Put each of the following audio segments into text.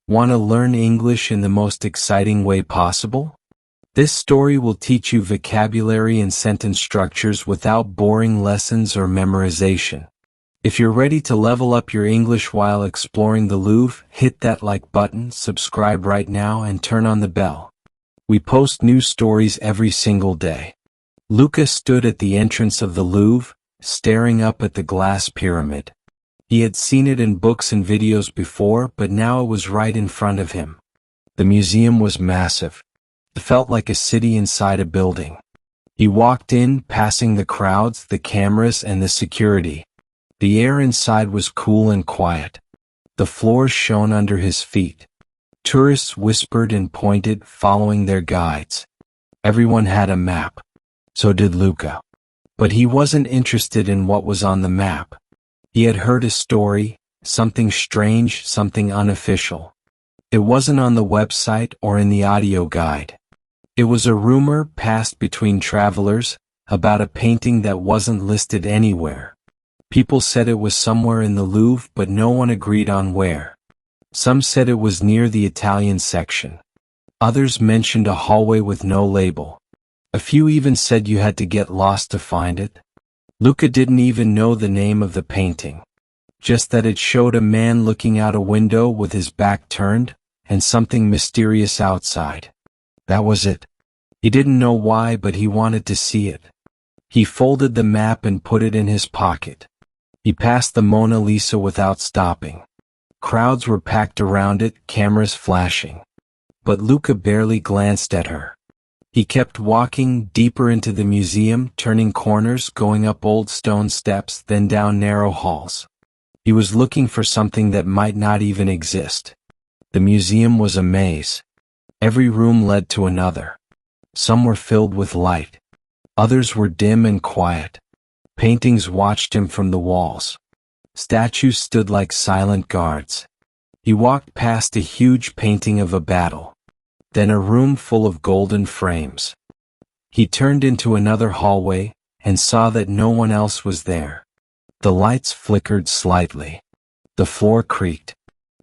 Want to learn English in the most exciting way possible? This story will teach you vocabulary and sentence structures without boring lessons or memorization. If you're ready to level up your English while exploring the Louvre, hit that like button, subscribe right now, and turn on the bell. We post new stories every single day. Luca stood at the entrance of the Louvre, staring up at the glass pyramid. He had seen it in books and videos before, but now it was right in front of him. The museum was massive. It felt like a city inside a building. He walked in, passing the crowds, the cameras, and the security. The air inside was cool and quiet. The floor shone under his feet. Tourists whispered and pointed, following their guides. Everyone had a map. So did Luca. But he wasn't interested in what was on the map. He had heard a story, something strange, something unofficial. It wasn't on the website or in the audio guide. It was a rumor passed between travelers about a painting that wasn't listed anywhere. People said it was somewhere in the Louvre, but no one agreed on where. Some said it was near the Italian section. Others mentioned a hallway with no label. A few even said you had to get lost to find it. Luca didn't even know the name of the painting. Just that it showed a man looking out a window with his back turned, and something mysterious outside. That was it. He didn't know why, but he wanted to see it. He folded the map and put it in his pocket. He passed the Mona Lisa without stopping. Crowds were packed around it, cameras flashing. But Luca barely glanced at her. He kept walking deeper into the museum, turning corners, going up old stone steps, then down narrow halls. He was looking for something that might not even exist. The museum was a maze. Every room led to another. Some were filled with light. Others were dim and quiet. Paintings watched him from the walls. Statues stood like silent guards. He walked past a huge painting of a battle. Then a room full of golden frames. He turned into another hallway and saw that no one else was there. The lights flickered slightly. The floor creaked.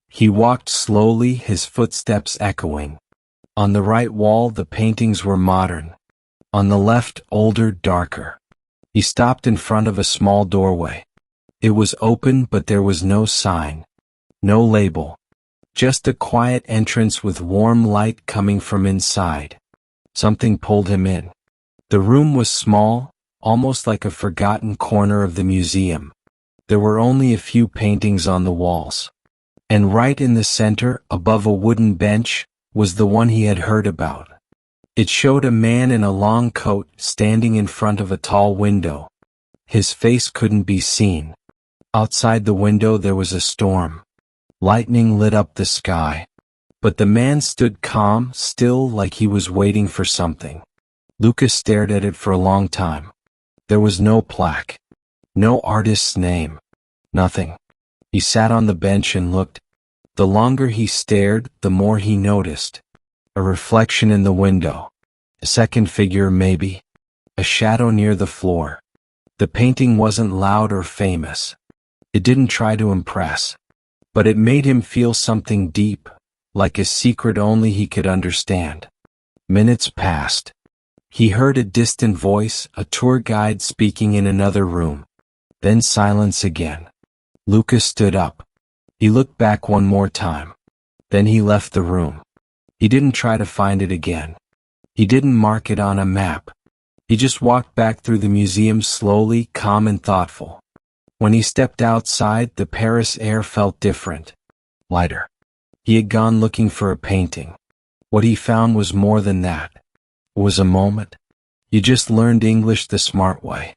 He walked slowly, his footsteps echoing. On the right wall, the paintings were modern. On the left, older, darker. He stopped in front of a small doorway. It was open, but there was no sign. No label. Just a quiet entrance with warm light coming from inside. Something pulled him in. The room was small, almost like a forgotten corner of the museum. There were only a few paintings on the walls. And right in the center, above a wooden bench, was the one he had heard about. It showed a man in a long coat standing in front of a tall window. His face couldn't be seen. Outside the window there was a storm. Lightning lit up the sky. But the man stood calm, still, like he was waiting for something. Luca stared at it for a long time. There was no plaque. No artist's name. Nothing. He sat on the bench and looked. The longer he stared, the more he noticed. A reflection in the window. A second figure, maybe. A shadow near the floor. The painting wasn't loud or famous. It didn't try to impress. But it made him feel something deep, like a secret only he could understand. Minutes passed. He heard a distant voice, a tour guide speaking in another room. Then silence again. Luca stood up. He looked back one more time. Then he left the room. He didn't try to find it again. He didn't mark it on a map. He just walked back through the museum slowly, calm and thoughtful. When he stepped outside, the Paris air felt different. Lighter. He had gone looking for a painting. What he found was more than that. It was a moment. You just learned English the smart way.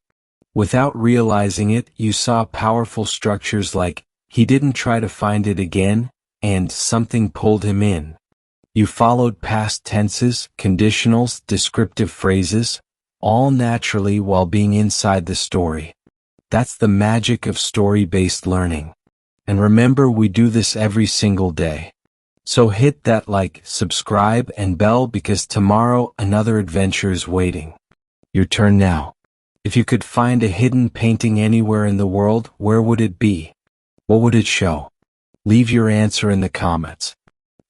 Without realizing it, you saw powerful structures like, he didn't try to find it again, and something pulled him in. You followed past tenses, conditionals, descriptive phrases, all naturally while being inside the story. That's the magic of story-based learning. And remember, we do this every single day. So hit that like, subscribe, and bell because tomorrow another adventure is waiting. Your turn now. If you could find a hidden painting anywhere in the world, where would it be? What would it show? Leave your answer in the comments.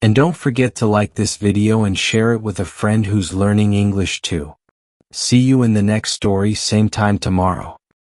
And don't forget to like this video and share it with a friend who's learning English too. See you in the next story, same time tomorrow.